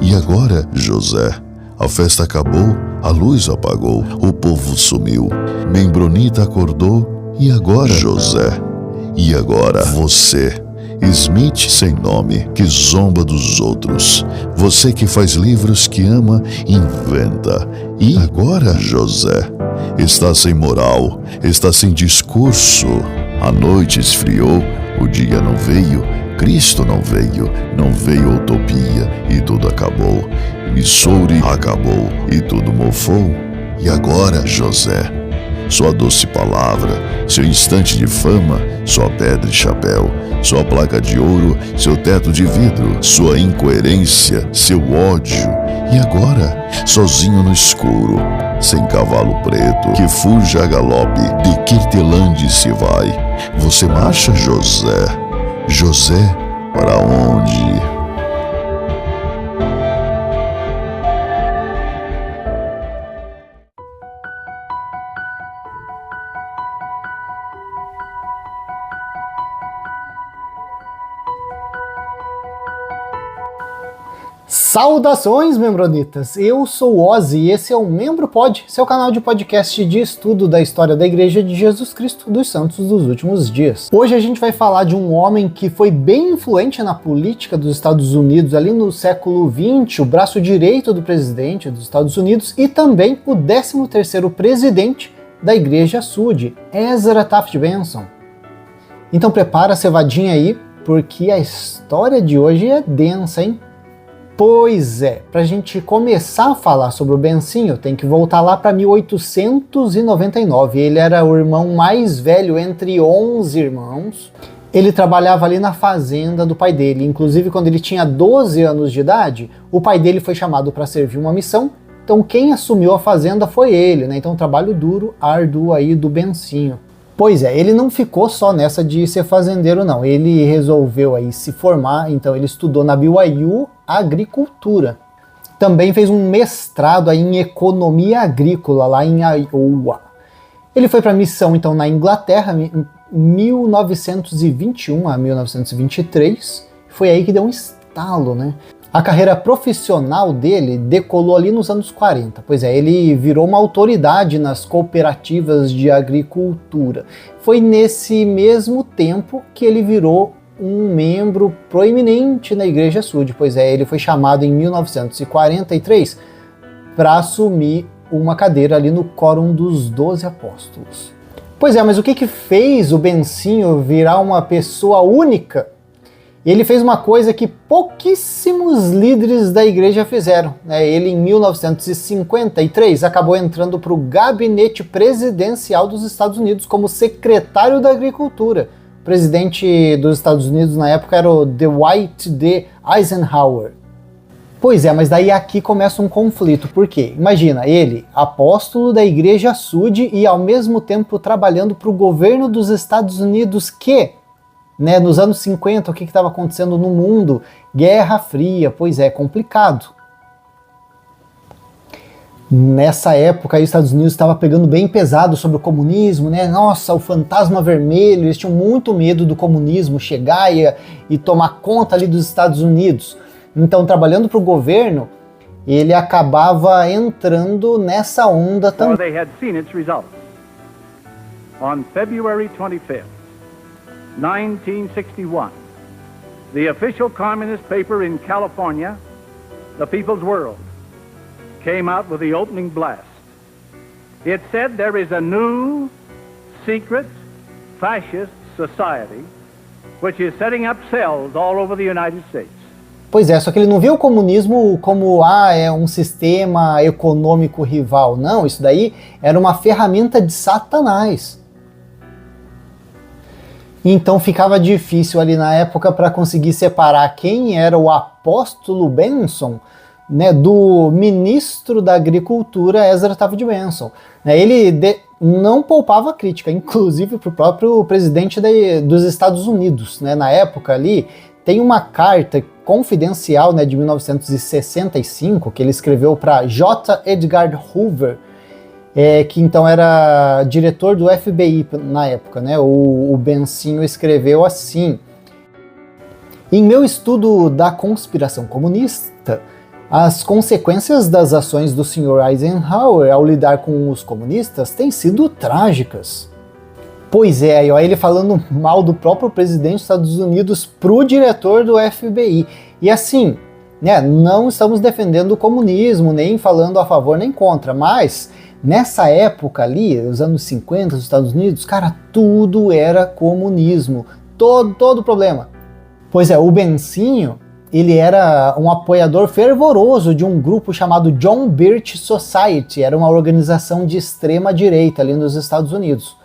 E agora, José? A festa acabou, a luz apagou, o povo sumiu. Membronita acordou, e agora, José? E agora, você? Smith sem nome, que zomba dos outros. Você que faz livros que ama, inventa. E agora, José? Está sem moral, está sem discurso. A noite esfriou, o dia não veio, Cristo não veio utopia e tudo acabou. Missouri acabou e tudo mofou. E agora, José? Sua doce palavra, seu instante de fama, sua pedra e chapéu, sua placa de ouro, seu teto de vidro, sua incoerência, seu ódio. E agora, sozinho no escuro, sem cavalo preto, que fuja a galope, de Kirtelândia se vai. Você marcha, José? José, para onde? Saudações, membronitas! Eu sou o Ozzy e esse é o Membro Pod, seu canal de podcast de estudo da história da Igreja de Jesus Cristo dos Santos dos Últimos Dias. Hoje a gente vai falar de um homem que foi bem influente na política dos Estados Unidos ali no século XX, o braço direito do presidente dos Estados Unidos e também o 13º presidente da Igreja Sud, Ezra Taft Benson. Então prepara a cevadinha aí, porque a história de hoje é densa, hein? Pois é, para a gente começar a falar sobre o Bencinho, tem que voltar lá para 1899. Ele era o irmão mais velho entre 11 irmãos. Ele trabalhava ali na fazenda do pai dele. Inclusive, quando ele tinha 12 anos de idade, o pai dele foi chamado para servir uma missão. Então, quem assumiu a fazenda foi ele, né? Então, trabalho duro, árduo aí do Bencinho. Pois é, ele não ficou só nessa de ser fazendeiro, não. Ele resolveu aí se formar, então ele estudou na BYU Agricultura. Também fez um mestrado aí em Economia Agrícola, lá em Iowa. Ele foi para a missão, então, na Inglaterra, em 1921 a 1923. Foi aí que deu um estalo, né? A carreira profissional dele decolou ali nos anos 40. Pois é, ele virou uma autoridade nas cooperativas de agricultura. Foi nesse mesmo tempo que ele virou um membro proeminente na Igreja Sud. Pois é, ele foi chamado em 1943 para assumir uma cadeira ali no Quórum dos 12 Apóstolos. Pois é, mas o que fez o Bencinho virar uma pessoa única? Ele fez uma coisa que pouquíssimos líderes da igreja fizeram, né? Ele, em 1953, acabou entrando para o gabinete presidencial dos Estados Unidos como secretário da Agricultura. O presidente dos Estados Unidos na época era o Dwight D. Eisenhower. Pois é, mas daí aqui começa um conflito. Por quê? Imagina, ele, apóstolo da Igreja Sud e ao mesmo tempo trabalhando para o governo dos Estados Unidos que... Né, nos anos 50, o que estava acontecendo no mundo? Guerra Fria, pois é, complicado. Nessa época, aí, os Estados Unidos estava pegando bem pesado sobre o comunismo, né? Nossa, o fantasma vermelho, eles tinham muito medo do comunismo chegar e tomar conta ali dos Estados Unidos. Então, trabalhando para o governo, ele acabava entrando nessa onda também. They had seen its results. On February 25th, 1961, the official communist paper in California, the People's World, came out with the opening blast. It said there is a new, secret, fascist society which is setting up cells all over the United States. Pois é, só que ele não viu o comunismo como é um sistema econômico rival. Não, isso daí era uma ferramenta de Satanás. Então ficava difícil ali na época para conseguir separar quem era o apóstolo Benson, né, do ministro da Agricultura, Ezra Taft Benson. Ele não poupava crítica, inclusive para o próprio presidente dos Estados Unidos. Né, na época ali, tem uma carta confidencial, né, de 1965 que ele escreveu para J. Edgar Hoover, que então era diretor do FBI na época, né? O Bencinho escreveu assim: em meu estudo da conspiração comunista, As consequências das ações do Sr. Eisenhower ao lidar com os comunistas têm sido trágicas. Pois é, aí ele falando mal do próprio presidente dos Estados Unidos pro diretor do FBI. E assim, né, não estamos defendendo o comunismo, nem falando a favor nem contra, mas nessa época ali, os anos 50 dos Estados Unidos, cara, tudo era comunismo, todo problema. Pois é, o Bencinho, ele era um apoiador fervoroso de um grupo chamado John Birch Society, era uma organização de extrema direita ali nos Estados Unidos,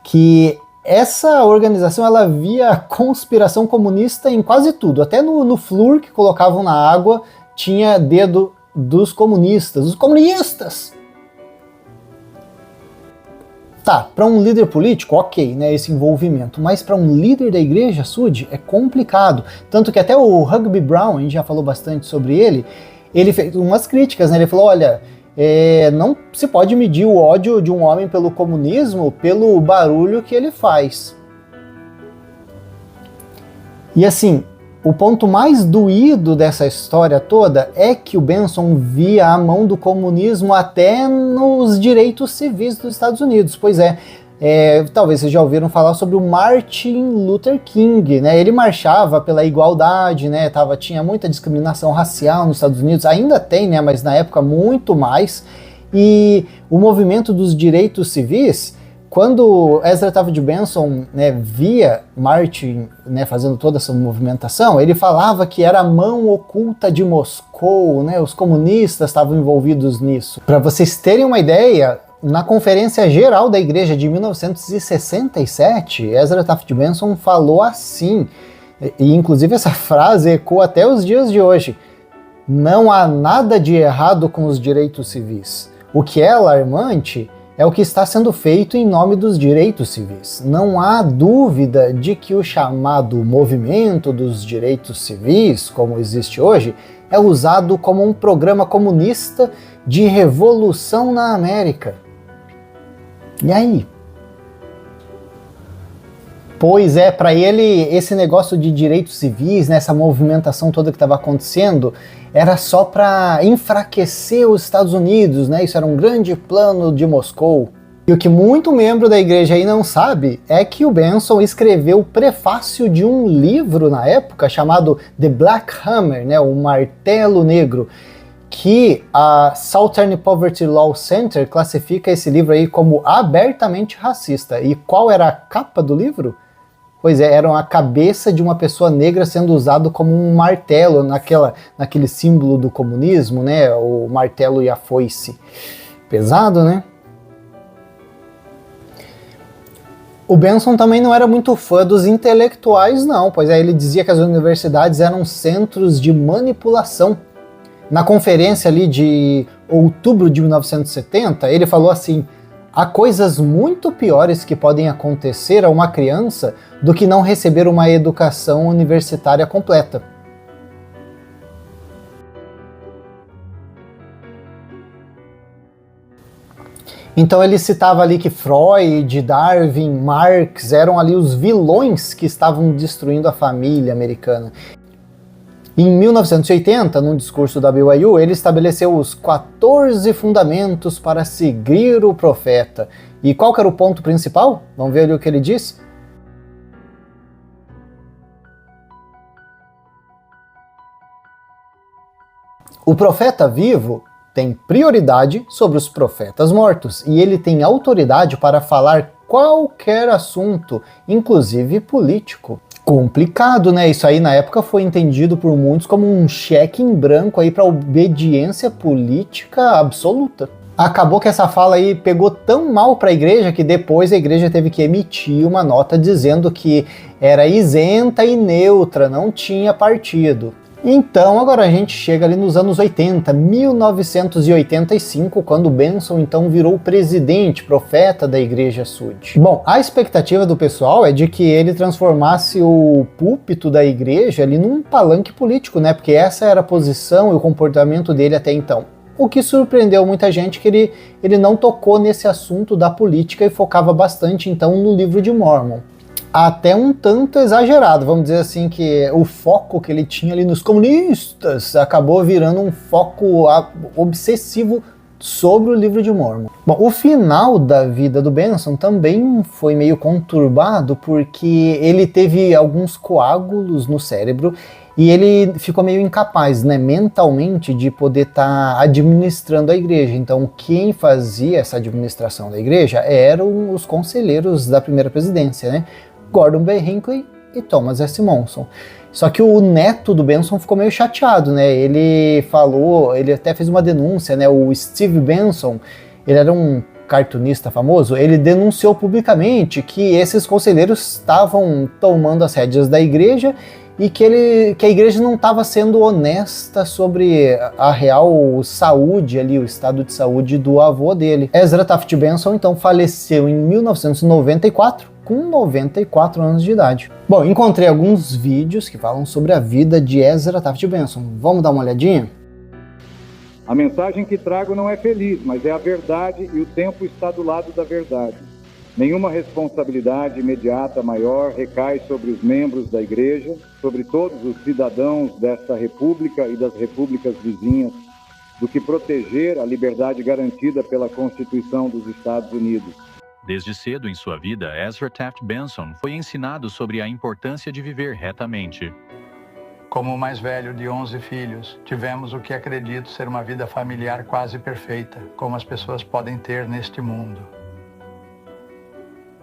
que essa organização ela via conspiração comunista em quase tudo, até no flúor que colocavam na água tinha dedo dos comunistas, os comunistas! Tá, para um líder político, ok, né, esse envolvimento, mas para um líder da igreja, Sud, é complicado. Tanto que até o Rugby Brown, a gente já falou bastante sobre ele fez umas críticas, né, ele falou, olha, não se pode medir o ódio de um homem pelo comunismo pelo barulho que ele faz. E assim, o ponto mais doído dessa história toda é que o Benson via a mão do comunismo até nos direitos civis dos Estados Unidos. Pois é, talvez vocês já ouviram falar sobre o Martin Luther King, né? Ele marchava pela igualdade, né? Tinha muita discriminação racial nos Estados Unidos, ainda tem, né? Mas na época muito mais. E o movimento dos direitos civis, quando Ezra Taft Benson, né, via Martin, né, fazendo toda essa movimentação, ele falava que era a mão oculta de Moscou, né, os comunistas estavam envolvidos nisso. Para vocês terem uma ideia, na Conferência Geral da Igreja de 1967, Ezra Taft Benson falou assim, e inclusive essa frase ecoa até os dias de hoje: não há nada de errado com os direitos civis. O que é alarmante é o que está sendo feito em nome dos direitos civis. Não há dúvida de que o chamado movimento dos direitos civis, como existe hoje, é usado como um programa comunista de revolução na América. E aí? Pois é, para ele, esse negócio de direitos civis, né, essa movimentação toda que estava acontecendo, era só para enfraquecer os Estados Unidos, né? Isso era um grande plano de Moscou. E o que muito membro da igreja aí não sabe é que o Benson escreveu o prefácio de um livro na época chamado The Black Hammer, né, o Martelo Negro, que a Southern Poverty Law Center classifica esse livro aí como abertamente racista. E qual era a capa do livro? Pois é, era a cabeça de uma pessoa negra sendo usado como um martelo, naquele símbolo do comunismo, né? O martelo e a foice. Pesado, né? O Benson também não era muito fã dos intelectuais, não, pois é, ele dizia que as universidades eram centros de manipulação. Na conferência ali de outubro de 1970, ele falou assim: há coisas muito piores que podem acontecer a uma criança do que não receber uma educação universitária completa. Então ele citava ali que Freud, Darwin, Marx eram ali os vilões que estavam destruindo a família americana. Em 1980, num discurso da BYU, ele estabeleceu os 14 fundamentos para seguir o profeta. E qual que era o ponto principal? Vamos ver ali o que ele disse? O profeta vivo tem prioridade sobre os profetas mortos, e ele tem autoridade para falar qualquer assunto, inclusive político. Complicado, né? Isso aí na época foi entendido por muitos como um cheque em branco aí para obediência política absoluta. Acabou que essa fala aí pegou tão mal para a igreja que depois a igreja teve que emitir uma nota dizendo que era isenta e neutra, não tinha partido. Então agora a gente chega ali nos anos 80, 1985, quando Benson então virou presidente, profeta da Igreja Sud. Bom, a expectativa do pessoal é de que ele transformasse o púlpito da igreja ali num palanque político, né? Porque essa era a posição e o comportamento dele até então. O que surpreendeu muita gente que ele não tocou nesse assunto da política e focava bastante então no livro de Mormon. até um tanto exagerado, vamos dizer assim, que o foco que ele tinha ali nos comunistas acabou virando um foco obsessivo sobre o livro de Mormon. Bom, o final da vida do Benson também foi meio conturbado porque ele teve alguns coágulos no cérebro e ele ficou meio incapaz, né, mentalmente, de poder estar administrando a igreja. Então, quem fazia essa administração da igreja eram os conselheiros da primeira presidência, né? Gordon B. Hinckley e Thomas S. Monson. Só que o neto do Benson ficou meio chateado, né? Ele falou, ele até fez uma denúncia, né? O Steve Benson, ele era um cartunista famoso, ele denunciou publicamente que esses conselheiros estavam tomando as rédeas da igreja e que a igreja não estava sendo honesta sobre a real saúde ali, o estado de saúde do avô dele. Ezra Taft Benson, então, faleceu em 1994, com 94 anos de idade. Bom, encontrei alguns vídeos que falam sobre a vida de Ezra Taft Benson. Vamos dar uma olhadinha? A mensagem que trago não é feliz, mas é a verdade e o tempo está do lado da verdade. Nenhuma responsabilidade imediata maior recai sobre os membros da Igreja, sobre todos os cidadãos desta República e das repúblicas vizinhas, do que proteger a liberdade garantida pela Constituição dos Estados Unidos. Desde cedo em sua vida, Ezra Taft Benson foi ensinado sobre a importância de viver retamente. Como o mais velho de 11 filhos, tivemos o que acredito ser uma vida familiar quase perfeita, como as pessoas podem ter neste mundo.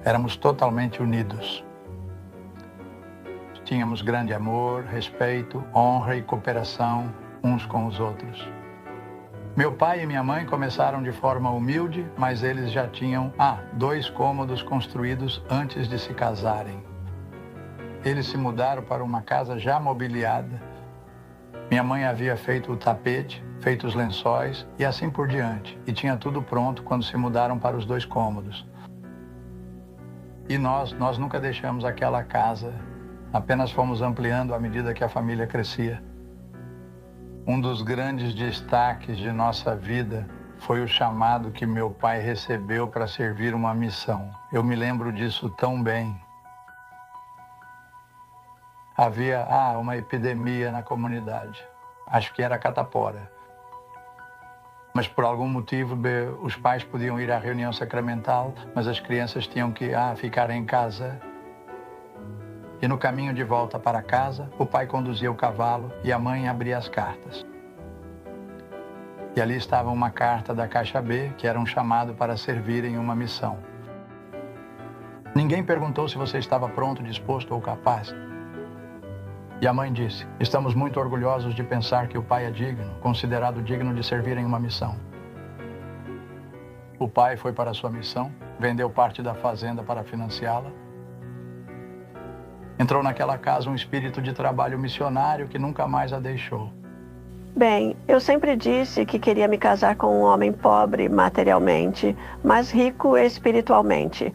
Éramos totalmente unidos. Tínhamos grande amor, respeito, honra e cooperação uns com os outros. Meu pai e minha mãe começaram de forma humilde, mas eles já tinham 2 cômodos construídos antes de se casarem. Eles se mudaram para uma casa já mobiliada. Minha mãe havia feito o tapete, feito os lençóis e assim por diante. E tinha tudo pronto quando se mudaram para os 2 cômodos. E nós nunca deixamos aquela casa, apenas fomos ampliando à medida que a família crescia. Um dos grandes destaques de nossa vida foi o chamado que meu pai recebeu para servir uma missão. Eu me lembro disso tão bem. Havia uma epidemia na comunidade. Acho que era catapora. Mas por algum motivo os pais podiam ir à reunião sacramental, mas as crianças tinham que ficar em casa. E no caminho de volta para casa, o pai conduzia o cavalo e a mãe abria as cartas. E ali estava uma carta da Caixa B, que era um chamado para servir em uma missão. Ninguém perguntou se você estava pronto, disposto ou capaz. E a mãe disse: estamos muito orgulhosos de pensar que o pai é digno, considerado digno de servir em uma missão. O pai foi para a sua missão, vendeu parte da fazenda para financiá-la. Entrou naquela casa um espírito de trabalho missionário que nunca mais a deixou. Bem, eu sempre disse que queria me casar com um homem pobre materialmente, mas rico espiritualmente.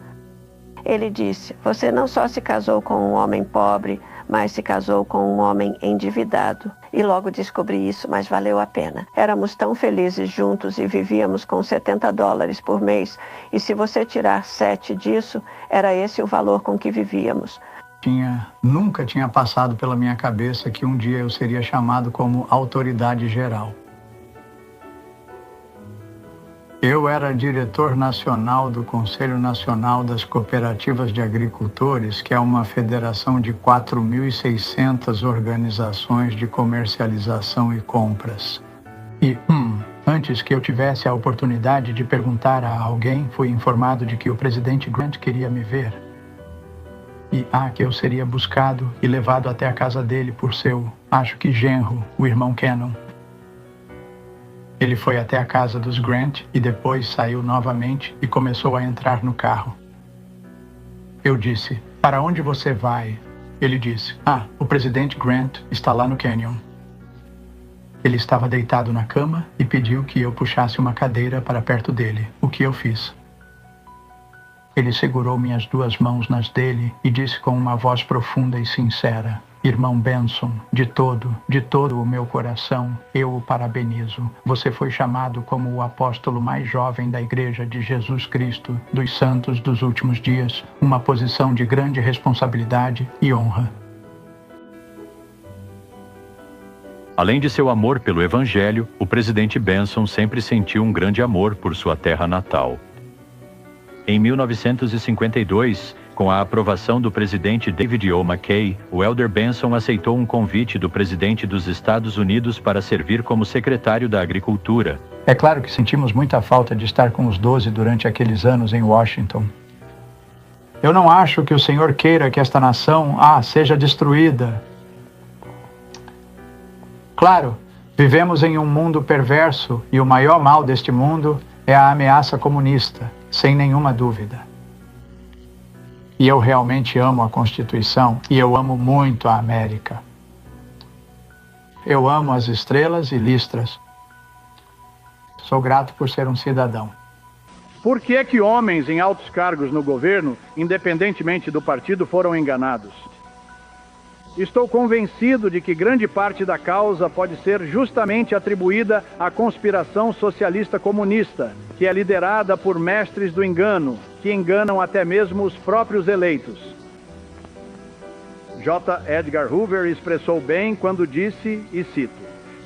Ele disse: você não só se casou com um homem pobre, mas se casou com um homem endividado. E logo descobri isso, mas valeu a pena. Éramos tão felizes juntos e vivíamos com $70 por mês. E se você tirar 7 disso, era esse o valor com que vivíamos. Nunca tinha passado pela minha cabeça que um dia eu seria chamado como autoridade geral. Eu era diretor nacional do Conselho Nacional das Cooperativas de Agricultores, que é uma federação de 4.600 organizações de comercialização e compras. E, antes que eu tivesse a oportunidade de perguntar a alguém, fui informado de que o presidente Grant queria me ver. E, que eu seria buscado e levado até a casa dele por seu, acho que genro, o irmão Cannon. Ele foi até a casa dos Grant e depois saiu novamente e começou a entrar no carro. Eu disse: para onde você vai? Ele disse: o presidente Grant está lá no canyon. Ele estava deitado na cama e pediu que eu puxasse uma cadeira para perto dele, o que eu fiz. Ele segurou minhas 2 mãos nas dele e disse com uma voz profunda e sincera: Irmão Benson, de todo o meu coração, eu o parabenizo. Você foi chamado como o apóstolo mais jovem da Igreja de Jesus Cristo, dos Santos dos Últimos Dias, uma posição de grande responsabilidade e honra. Além de seu amor pelo Evangelho, o presidente Benson sempre sentiu um grande amor por sua terra natal. Em 1952, com a aprovação do presidente David O. McKay, o elder Benson aceitou um convite do presidente dos Estados Unidos para servir como secretário da Agricultura. É claro que sentimos muita falta de estar com os 12 durante aqueles anos em Washington. Eu não acho que o Senhor queira que esta nação, seja destruída. Claro, vivemos em um mundo perverso e o maior mal deste mundo é a ameaça comunista, sem nenhuma dúvida. E eu realmente amo a Constituição e eu amo muito a América. Eu amo as estrelas e listras. Sou grato por ser um cidadão. Por que é que homens em altos cargos no governo, independentemente do partido, foram enganados? Estou convencido de que grande parte da causa pode ser justamente atribuída à conspiração socialista comunista, que é liderada por mestres do engano, que enganam até mesmo os próprios eleitos. J. Edgar Hoover expressou bem quando disse, e cito,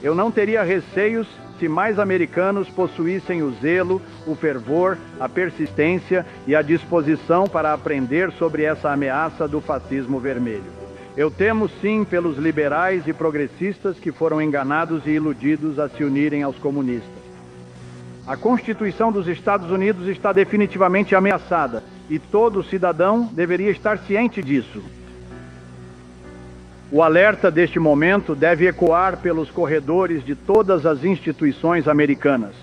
"Eu não teria receios se mais americanos possuíssem o zelo, o fervor, a persistência e a disposição para aprender sobre essa ameaça do fascismo vermelho. Eu temo sim pelos liberais e progressistas que foram enganados e iludidos a se unirem aos comunistas. A Constituição dos Estados Unidos está definitivamente ameaçada e todo cidadão deveria estar ciente disso. O alerta deste momento deve ecoar pelos corredores de todas as instituições americanas.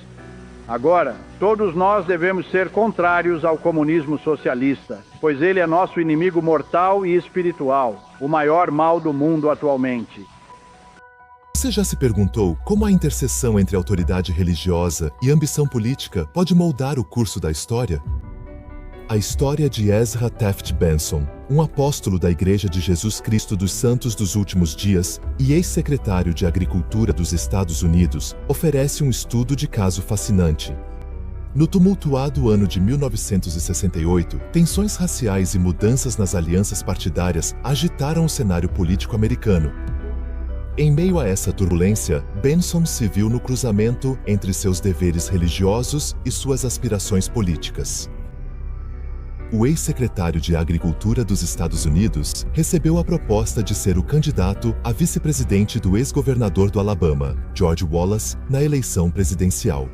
Agora, todos nós devemos ser contrários ao comunismo socialista, pois ele é nosso inimigo mortal e espiritual, o maior mal do mundo atualmente." Você já se perguntou como a interseção entre autoridade religiosa e ambição política pode moldar o curso da história? A história de Ezra Taft Benson, um apóstolo da Igreja de Jesus Cristo dos Santos dos Últimos Dias e ex-secretário de Agricultura dos Estados Unidos, oferece um estudo de caso fascinante. No tumultuado ano de 1968, tensões raciais e mudanças nas alianças partidárias agitaram o cenário político americano. Em meio a essa turbulência, Benson se viu no cruzamento entre seus deveres religiosos e suas aspirações políticas. O ex-secretário de Agricultura dos Estados Unidos recebeu a proposta de ser o candidato a vice-presidente do ex-governador do Alabama, George Wallace, na eleição presidencial.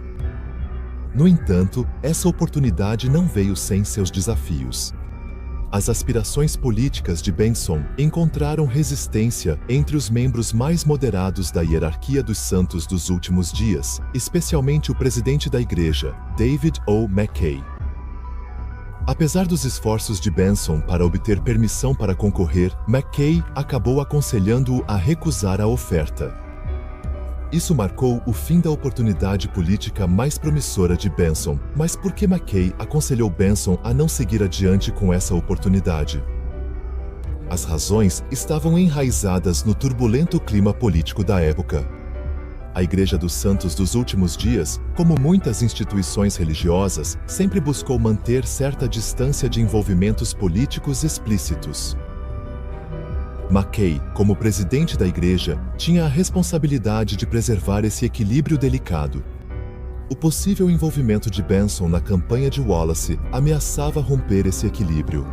No entanto, essa oportunidade não veio sem seus desafios. As aspirações políticas de Benson encontraram resistência entre os membros mais moderados da hierarquia dos santos dos últimos dias, especialmente o presidente da igreja, David O. McKay. Apesar dos esforços de Benson para obter permissão para concorrer, McKay acabou aconselhando-o a recusar a oferta. Isso marcou o fim da oportunidade política mais promissora de Benson, mas por que McKay aconselhou Benson a não seguir adiante com essa oportunidade? As razões estavam enraizadas no turbulento clima político da época. A Igreja dos Santos dos Últimos Dias, como muitas instituições religiosas, sempre buscou manter certa distância de envolvimentos políticos explícitos. McKay, como presidente da igreja, tinha a responsabilidade de preservar esse equilíbrio delicado. O possível envolvimento de Benson na campanha de Wallace ameaçava romper esse equilíbrio.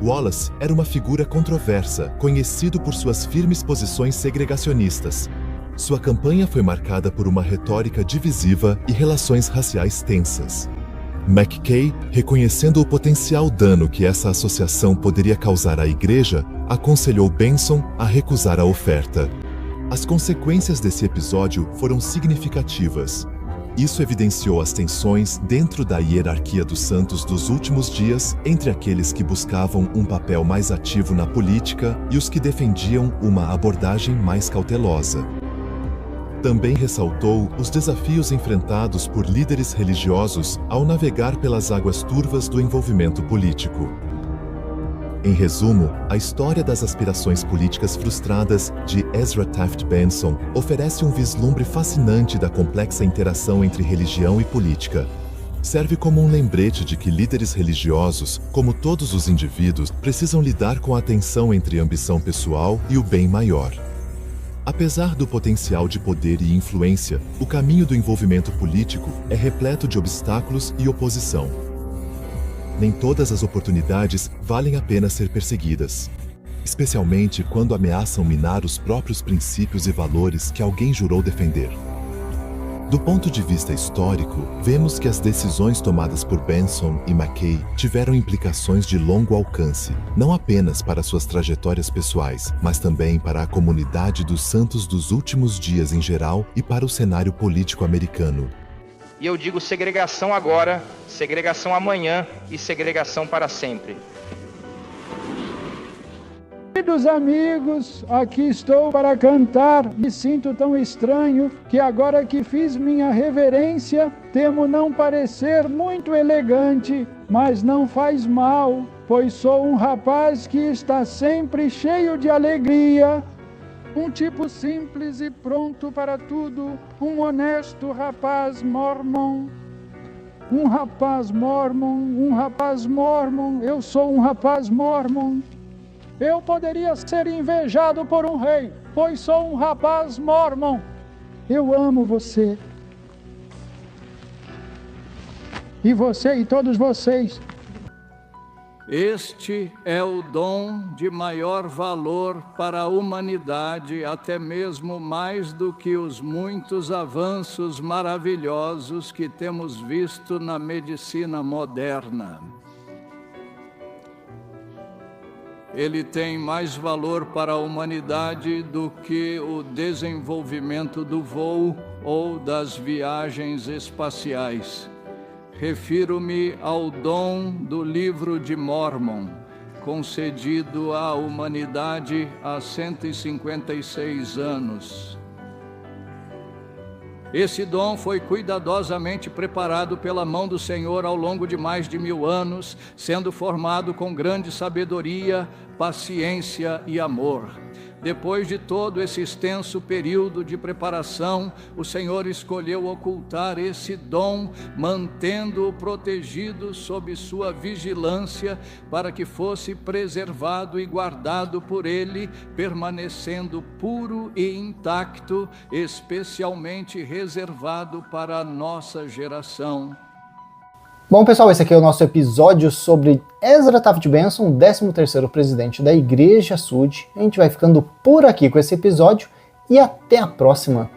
Wallace era uma figura controversa, conhecido por suas firmes posições segregacionistas. Sua campanha foi marcada por uma retórica divisiva e relações raciais tensas. McKay, reconhecendo o potencial dano que essa associação poderia causar à igreja, aconselhou Benson a recusar a oferta. As consequências desse episódio foram significativas. Isso evidenciou as tensões dentro da hierarquia dos santos dos últimos dias entre aqueles que buscavam um papel mais ativo na política e os que defendiam uma abordagem mais cautelosa. Também ressaltou os desafios enfrentados por líderes religiosos ao navegar pelas águas turvas do envolvimento político. Em resumo, a história das aspirações políticas frustradas de Ezra Taft Benson oferece um vislumbre fascinante da complexa interação entre religião e política. Serve como um lembrete de que líderes religiosos, como todos os indivíduos, precisam lidar com a tensão entre a ambição pessoal e o bem maior. Apesar do potencial de poder e influência, o caminho do envolvimento político é repleto de obstáculos e oposição. Nem todas as oportunidades valem a pena ser perseguidas, especialmente quando ameaçam minar os próprios princípios e valores que alguém jurou defender. Do ponto de vista histórico, vemos que as decisões tomadas por Benson e McKay tiveram implicações de longo alcance, não apenas para suas trajetórias pessoais, mas também para a comunidade dos santos dos últimos dias em geral e para o cenário político americano. E eu digo segregação agora, segregação amanhã e segregação para sempre. Queridos amigos, aqui estou para cantar. Me sinto tão estranho que agora que fiz minha reverência, temo não parecer muito elegante, mas não faz mal, pois sou um rapaz que está sempre cheio de alegria. Um tipo simples e pronto para tudo, um honesto rapaz mormon. Um rapaz mormon, eu sou um rapaz mormon. Eu poderia ser invejado por um rei, pois sou um rapaz mormon. Eu amo você. E você e todos vocês. Este é o dom de maior valor para a humanidade, até mesmo mais do que os muitos avanços maravilhosos que temos visto na medicina moderna. Ele tem mais valor para a humanidade do que o desenvolvimento do voo ou das viagens espaciais. Refiro-me ao dom do Livro de Mórmon, concedido à humanidade há 156 anos. Esse dom foi cuidadosamente preparado pela mão do Senhor ao longo de mais de 1000 anos, sendo formado com grande sabedoria, paciência e amor. Depois de todo esse extenso período de preparação, o Senhor escolheu ocultar esse dom, mantendo-o protegido sob sua vigilância, para que fosse preservado e guardado por Ele, permanecendo puro e intacto, especialmente reservado para a nossa geração. Bom, pessoal, esse aqui é o nosso episódio sobre Ezra Taft Benson, 13º presidente da Igreja Sud. A gente vai ficando por aqui com esse episódio e até a próxima.